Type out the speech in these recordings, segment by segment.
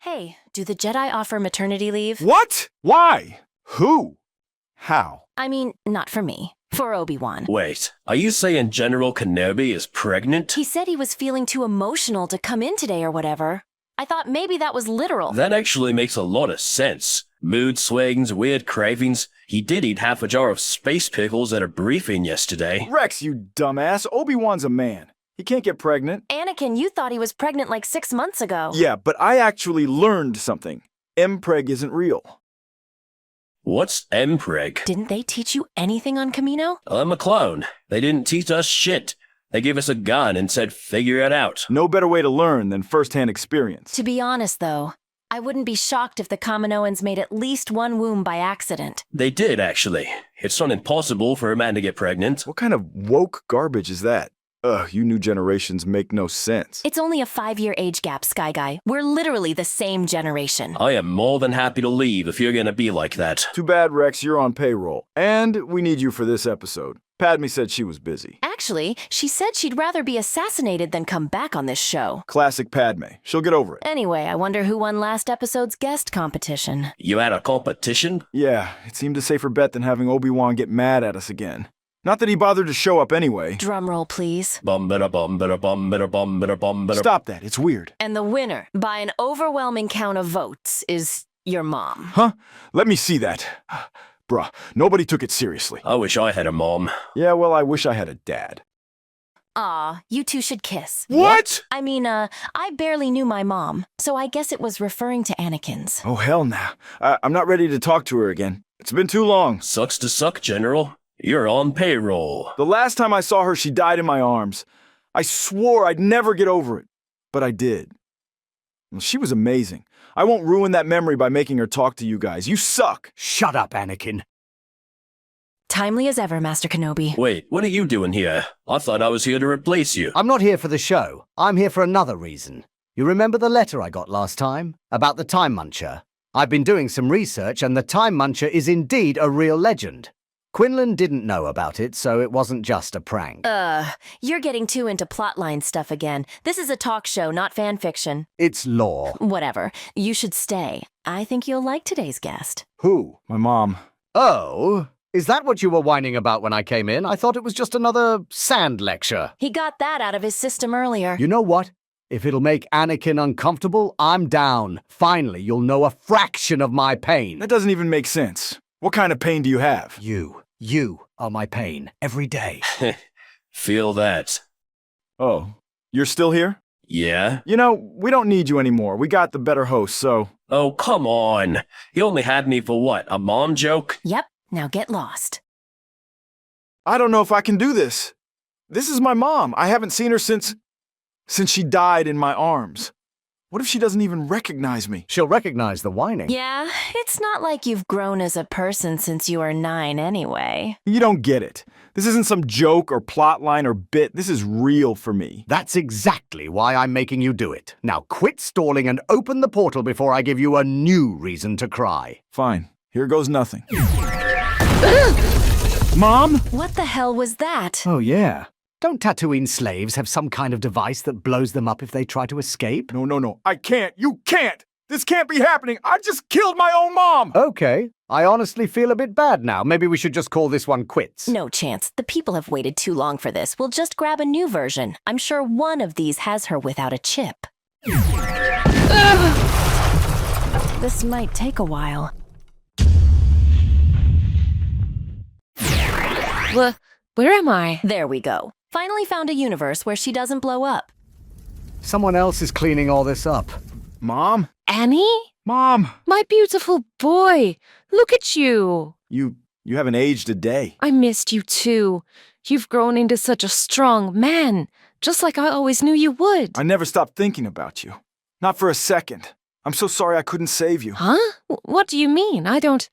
Hey, do the Jedi offer maternity leave? What? Why? Who? How? I mean, not for me. For Obi-Wan. Wait, are you saying General Kenobi is pregnant? He said he was feeling too emotional to come in today or whatever. I thought maybe that was literal. That actually makes a lot of sense. Mood swings, weird cravings. He did eat half a jar of space pickles at a briefing yesterday. Rex, you dumbass. Obi-Wan's a man. He can't get pregnant. Anakin, you thought he was pregnant like 6 months ago. Yeah, but I actually learned something. Mpreg isn't real. What's Mpreg? Didn't they teach you anything on Camino? I'm a clone. They didn't teach us shit. They gave us a gun and said figure it out. No better way to learn than first-hand experience. To be honest, though, I wouldn't be shocked if the Kaminoans made at least one womb by accident. They did, actually. It's not impossible for a man to get pregnant. What kind of woke garbage is that? Ugh, you new generations make no sense. It's only a 5-year age gap, Sky Guy. We're literally the same generation. I am more than happy to leave if you're gonna be like that. Too bad, Rex, you're on payroll. And we need you for this episode. Padme said she was busy. Actually, she said she'd rather be assassinated than come back on this show. Classic Padme. She'll get over it. Anyway, I wonder who won last episode's guest competition. You had a competition? Yeah, it seemed a safer bet than having Obi-Wan get mad at us again. Not that he bothered to show up anyway. Drumroll, please. Bum bada bum bada bum bada bum bada bum bada. Stop that, it's weird. And the winner, by an overwhelming count of votes, is your mom. Huh? Let me see that. Bruh, nobody took it seriously. I wish I had a mom. Yeah, well, I wish I had a dad. Aw, you two should kiss. What? I mean, I barely knew my mom, so I guess it was referring to Anakin's. Oh, hell no. I'm not ready to talk to her again. It's been too long. Sucks to suck, General. You're on payroll. The last time I saw her, she died in my arms. I swore I'd never get over it. But I did. Well, she was amazing. I won't ruin that memory by making her talk to you guys. You suck. Shut up, Anakin. Timely as ever, Master Kenobi. Wait, what are you doing here? I thought I was here to replace you. I'm not here for the show. I'm here for another reason. You remember the letter I got last time? About the Time Muncher? I've been doing some research, and the Time Muncher is indeed a real legend. Quinlan didn't know about it, so it wasn't just a prank. You're getting too into plotline stuff again. This is a talk show, not fan fiction. It's lore. Whatever. You should stay. I think you'll like today's guest. Who? My mom. Oh, is that what you were whining about when I came in? I thought it was just another sand lecture. He got that out of his system earlier. You know what? If it'll make Anakin uncomfortable, I'm down. Finally, you'll know a fraction of my pain. That doesn't even make sense. What kind of pain do you have? You are my pain every day. Feel that. Oh, you're still here? Yeah? You know, we don't need you anymore. We got the better host, so... Oh, come on. You only had me for what, a mom joke? Yep. Now get lost. I don't know if I can do this. This is my mom. I haven't seen her since she died in my arms. What if she doesn't even recognize me? She'll recognize the whining. Yeah, it's not like you've grown as a person since you were 9 anyway. You don't get it. This isn't some joke or plot line or bit. This is real for me. That's exactly why I'm making you do it. Now quit stalling and open the portal before I give you a new reason to cry. Fine. Here goes nothing. Mom? What the hell was that? Oh, yeah. Don't Tatooine slaves have some kind of device that blows them up if they try to escape? No. I can't. You can't. This can't be happening. I just killed my own mom. Okay. I honestly feel a bit bad now. Maybe we should just call this one quits. No chance. The people have waited too long for this. We'll just grab a new version. I'm sure one of these has her without a chip. This might take a while. Where am I? There we go. Finally found a universe where she doesn't blow up. Someone else is cleaning all this up. Mom? Annie? Mom! My beautiful boy! Look at you! You haven't aged a day. I missed you too. You've grown into such a strong man, just like I always knew you would. I never stopped thinking about you. Not for a second. I'm so sorry I couldn't save you. Huh? What do you mean? I don't...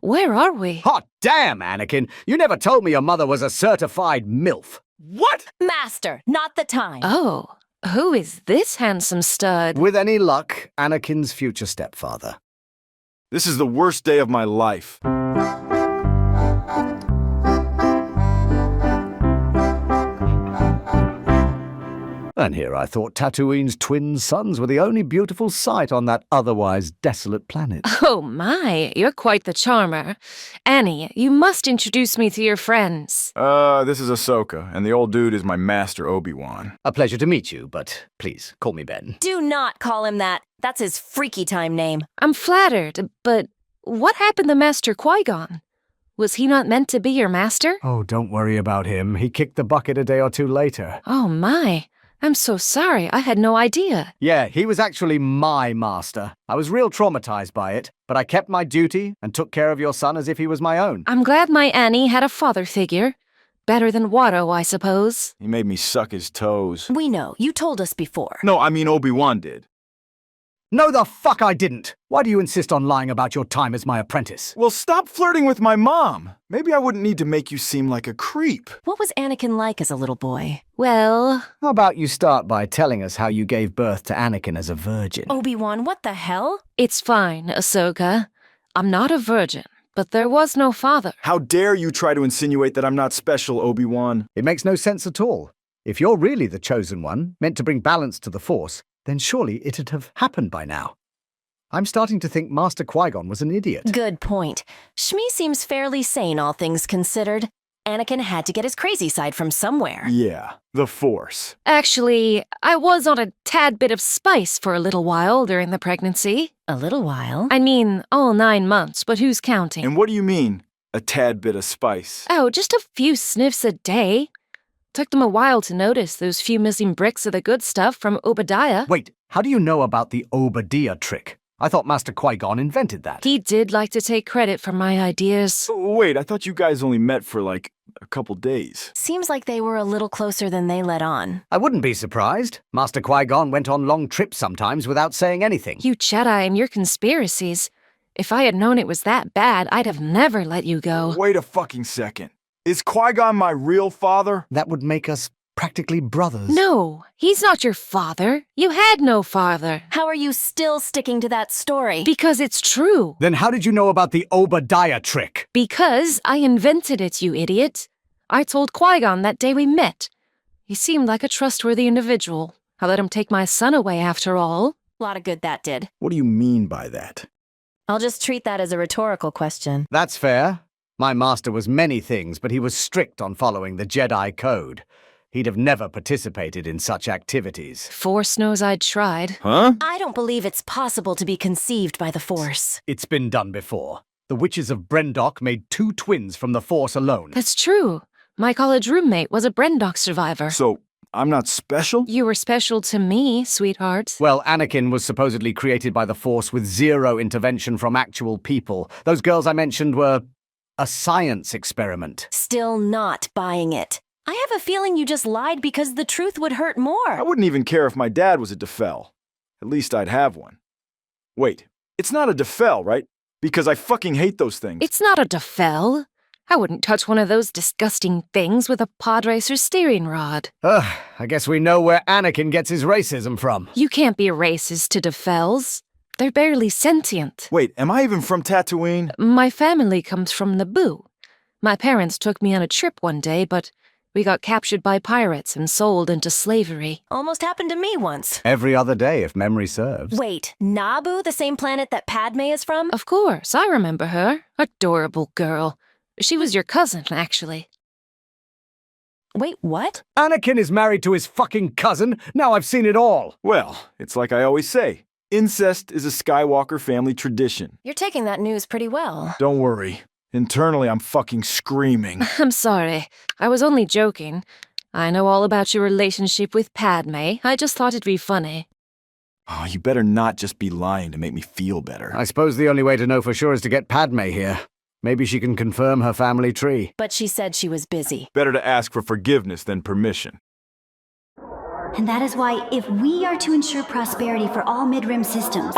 Where are we? Hot damn, Anakin! You never told me your mother was a certified MILF. What? Master, not the time. Oh, who is this handsome stud? With any luck, Anakin's future stepfather. This is the worst day of my life. And here I thought Tatooine's twin suns were the only beautiful sight on that otherwise desolate planet. Oh my, you're quite the charmer. Annie, you must introduce me to your friends. This is Ahsoka, and the old dude is my master Obi-Wan. A pleasure to meet you, but please, call me Ben. Do not call him that. That's his freaky time name. I'm flattered, but what happened to Master Qui-Gon? Was he not meant to be your master? Oh, don't worry about him. He kicked the bucket a day or two later. Oh my, I'm so sorry. I had no idea. Yeah, he was actually my master. I was real traumatized by it, but I kept my duty and took care of your son as if he was my own. I'm glad my Annie had a father figure. Better than Watto, I suppose. He made me suck his toes. We know. You told us before. No, I mean Obi-Wan did. No, the fuck I didn't! Why do you insist on lying about your time as my apprentice? Well, stop flirting with my mom. Maybe I wouldn't need to make you seem like a creep. What was Anakin like as a little boy? Well, How about you start by telling us how you gave birth to Anakin as a virgin? Obi-Wan, what the hell? it's fine, Ahsoka. I'm not a virgin, but there was no father. How dare you try to insinuate that I'm not special, Obi-Wan? It makes no sense at all. If you're really the chosen one, meant to bring balance to the Force, then surely it'd have happened by now. I'm starting to think Master Qui-Gon was an idiot. Good point. Shmi seems fairly sane, all things considered. Anakin had to get his crazy side from somewhere. Yeah, the Force. Actually, I was on a tad bit of spice for a little while during the pregnancy. A little while. I mean, all 9 months, but who's counting? And what do you mean, a tad bit of spice? Oh, just a few sniffs a day. Took them a while to notice those few missing bricks of the good stuff from Obadiah. Wait, how do you know about the Obadiah trick? I thought Master Qui-Gon invented that. He did like to take credit for my ideas. Wait, I thought you guys only met for like a couple days. Seems like they were a little closer than they let on. I wouldn't be surprised. Master Qui-Gon went on long trips sometimes without saying anything. You Jedi and your conspiracies. If I had known it was that bad, I'd have never let you go. Wait a fucking second. Is Qui-Gon my real father? That would make us practically brothers. No, he's not your father. You had no father. How are you still sticking to that story? Because it's true. Then how did you know about the Obadiah trick? Because I invented it, you idiot. I told Qui-Gon that day we met. He seemed like a trustworthy individual. I let him take my son away after all. A lot of good that did. What do you mean by that? I'll just treat that as a rhetorical question. That's fair. My master was many things, but he was strict on following the Jedi Code. He'd have never participated in such activities. Force knows I'd tried. Huh? I don't believe it's possible to be conceived by the Force. It's been done before. The witches of Brendok made 2 twins from the Force alone. That's true. My college roommate was a Brendok survivor. So, I'm not special? You were special to me, sweetheart. Well, Anakin was supposedly created by the Force with 0 intervention from actual people. Those girls I mentioned were a science experiment. Still not buying it. I have a feeling you just lied because the truth would hurt more. I wouldn't even care if my dad was a Defel. At least I'd have one. Wait, it's not a Defel, right? Because I fucking hate those things. It's not a Defel. I wouldn't touch one of those disgusting things with a pod racer's steering rod. I guess we know where Anakin gets his racism from. You can't be racist to Defels. They're barely sentient. Wait, am I even from Tatooine? My family comes from Naboo. My parents took me on a trip one day, but we got captured by pirates and sold into slavery. Almost happened to me once. Every other day, if memory serves. Wait, Naboo, the same planet that Padme is from? Of course, I remember her. Adorable girl. She was your cousin, actually. Wait, what? Anakin is married to his fucking cousin. Now I've seen it all. Well, it's like I always say. Incest is a Skywalker family tradition. You're taking that news pretty well. Don't worry. Internally, I'm fucking screaming. I'm sorry. I was only joking. I know all about your relationship with Padme. I just thought it'd be funny. Oh, you better not just be lying to make me feel better. I suppose the only way to know for sure is to get Padme here. Maybe she can confirm her family tree. But she said she was busy. Better to ask for forgiveness than permission. And that is why, if we are to ensure prosperity for all mid-rim systems...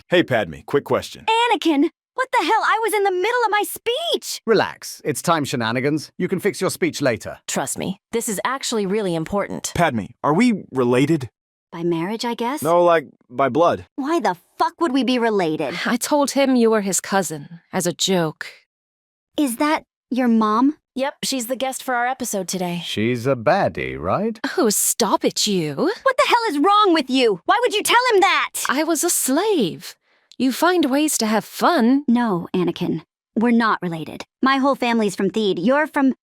Hey, Padme, quick question. Anakin! What the hell? I was in the middle of my speech! Relax. It's time shenanigans. You can fix your speech later. Trust me, this is actually really important. Padme, are we related? By marriage, I guess? No, like, by blood. Why the fuck would we be related? I told him you were his cousin, as a joke. Is that your mom? Yep, she's the guest for our episode today. She's a baddie, right? Oh, stop it, you. What the hell is wrong with you? Why would you tell him that? I was a slave. You find ways to have fun. No, Anakin. We're not related. My whole family's from Theed. You're from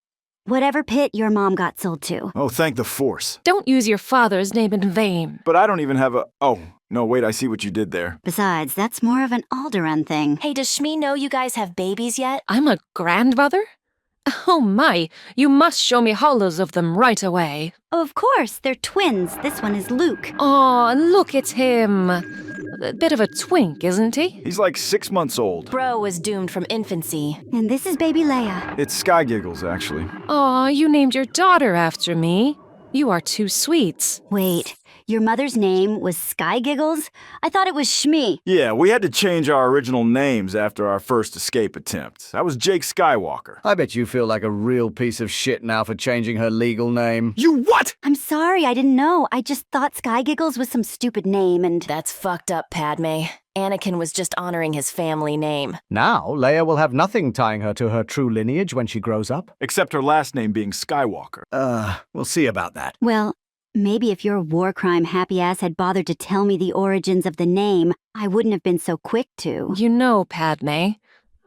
whatever pit your mom got sold to. Oh, thank the Force. Don't use your father's name in vain. But I don't even have a... Oh, no, wait, I see what you did there. Besides, that's more of an Alderaan thing. Hey, does Shmi know you guys have babies yet? I'm a grandmother? Oh my, you must show me hollows of them right away. Of course, they're twins. This one is Luke. Aw, look at him. A bit of a twink, isn't he? He's like 6 months old. Bro was doomed from infancy. And this is baby Leia. It's Sky Giggles, actually. Aw, you named your daughter after me. You are too sweet. Wait, your mother's name was Sky Giggles? I thought it was Shmi. Yeah, we had to change our original names after our first escape attempt. That was Jake Skywalker. I bet you feel like a real piece of shit now for changing her legal name. You what? I'm sorry, I didn't know. I just thought Sky Giggles was some stupid name and... That's fucked up, Padme. Anakin was just honoring his family name. Now, Leia will have nothing tying her to her true lineage when she grows up. Except her last name being Skywalker. We'll see about that. Well, maybe if your war crime happy ass had bothered to tell me the origins of the name, I wouldn't have been so quick to. You know, Padme,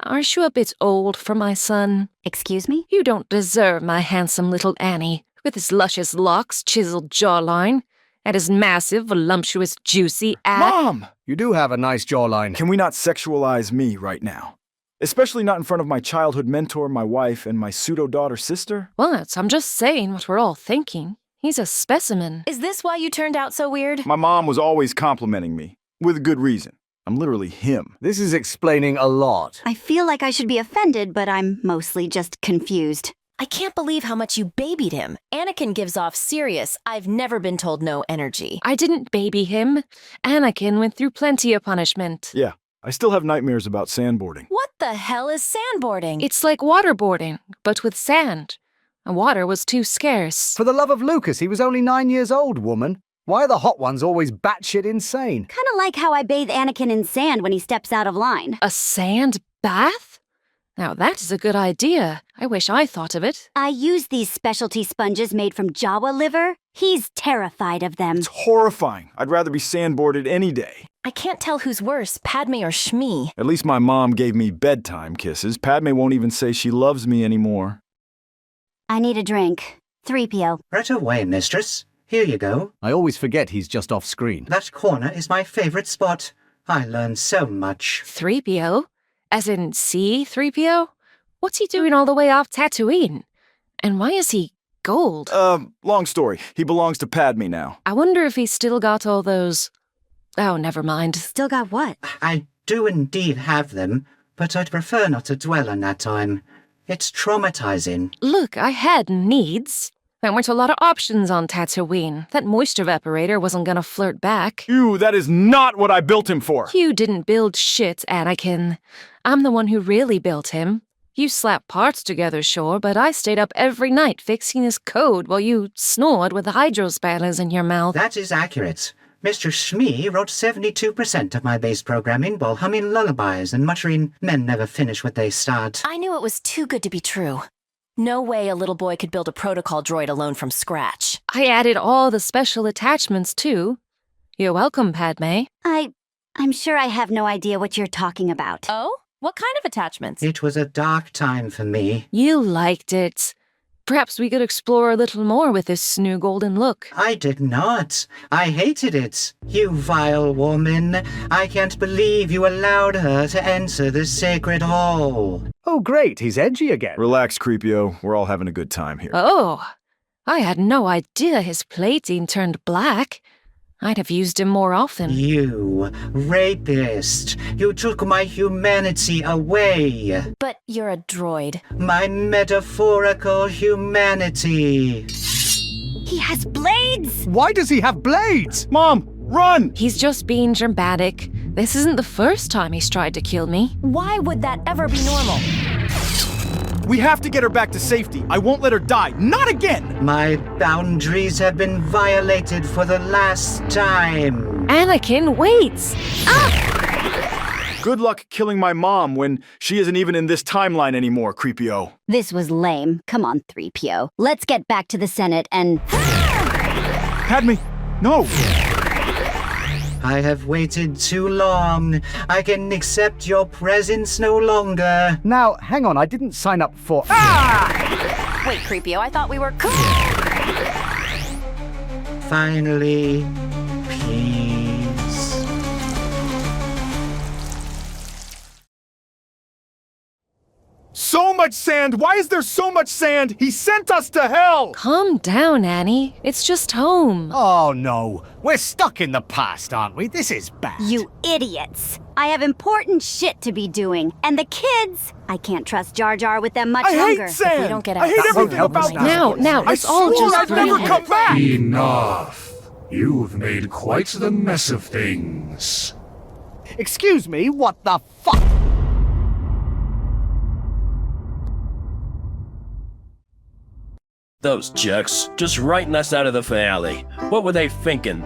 aren't you a bit old for my son? Excuse me? You don't deserve my handsome little Annie, with his luscious locks, chiseled jawline, and his massive, voluptuous, juicy ass. Mom! You do have a nice jawline. Can we not sexualize me right now? Especially not in front of my childhood mentor, my wife, and my pseudo-daughter sister? What? I'm just saying what we're all thinking. He's a specimen. Is this why you turned out so weird? My mom was always complimenting me. With good reason. I'm literally him. This is explaining a lot. I feel like I should be offended, but I'm mostly just confused. I can't believe how much you babied him. Anakin gives off serious, I've never been told no energy. I didn't baby him. Anakin went through plenty of punishment. Yeah, I still have nightmares about sandboarding. What the hell is sandboarding? It's like waterboarding, but with sand. And water was too scarce. For the love of Lucas, he was only 9 years old, woman. Why are the hot ones always batshit insane? Kinda like how I bathe Anakin in sand when he steps out of line. A sand bath? Now that is a good idea. I wish I thought of it. I use these specialty sponges made from Jawa liver. He's terrified of them. It's horrifying. I'd rather be sandboarded any day. I can't tell who's worse, Padme or Shmi. At least my mom gave me bedtime kisses. Padme won't even say she loves me anymore. I need a drink. 3PO. Right away, mistress. Here you go. I always forget he's just off screen. That corner is my favorite spot. I learned so much. 3PO? As in C-3PO? What's he doing all the way off Tatooine? And why is he gold? Long story. He belongs to Padme now. I wonder if he's still got all those... Oh, never mind. Still got what? I do indeed have them, but I'd prefer not to dwell on that time. It's traumatizing. Look, I had needs. There weren't a lot of options on Tatooine. That moisture evaporator wasn't gonna flirt back. Ew, that is not what I built him for. You didn't build shit, Anakin. I'm the one who really built him. You slapped parts together, sure, but I stayed up every night fixing his code while you snored with the hydrospanners in your mouth. That is accurate. Mr. Shmi wrote 72% of my base programming while humming lullabies and muttering, "Men never finish what they start." I knew it was too good to be true. No way a little boy could build a protocol droid alone from scratch. I added all the special attachments, too. You're welcome, Padme. I'm sure I have no idea what you're talking about. Oh? What kind of attachments? It was a dark time for me. You liked it. Perhaps we could explore a little more with this new golden look. I did not. I hated it. You vile woman. I can't believe you allowed her to enter the sacred hall. Oh, great, he's edgy again. Relax, Creepio. We're all having a good time here. Oh, I had no idea his plating turned black. I'd have used him more often. You rapist. You took my humanity away. But you're a droid. My metaphorical humanity. He has blades! Why does he have blades? Mom, run! He's just being dramatic. This isn't the first time he's tried to kill me. Why would that ever be normal? We have to get her back to safety. I won't let her die. Not again! My boundaries have been violated for the last time. Anakin, wait! Good luck killing my mom when she isn't even in this timeline anymore, Creepio. This was lame. Come on, 3PO. Let's get back to the Senate and... Padme, no! I have waited too long. I can accept your presence no longer. Now, hang on, I didn't sign up for... Wait, Creepio, I thought we were cool. Finally, peace. So much sand! Why is there so much sand? He sent us to hell! Calm down, Annie. It's just home. Oh no, we're stuck in the past, aren't we? This is bad. You idiots! I have important shit to be doing. And the kids! I can't trust Jar Jar with them much I longer. hate sand! we don't get I hate outside, everything won't help about us this. Now, I it's all swore just I'd never fun. come back! Enough. You've made quite the mess of things. Excuse me, what the fuck? Those jerks, just writing us out of the finale. What were they thinking?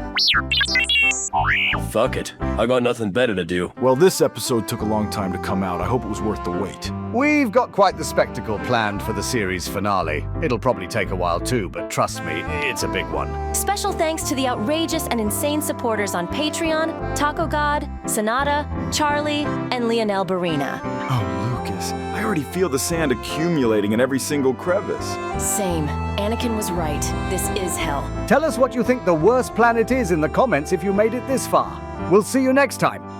Fuck it, I got nothing better to do. Well, this episode took a long time to come out. I hope it was worth the wait. We've got quite the spectacle planned for the series finale. It'll probably take a while too, but trust me, it's a big one. Special thanks to the outrageous and insane supporters on Patreon, TacoGod, Sanada, Charlie, and Leonel Barena. Oh, Lucas, I already feel the sand accumulating in every single crevice. Same. Anakin was right. This is hell. Tell us what you think the worst planet is in the comments if you made it this far. We'll see you next time.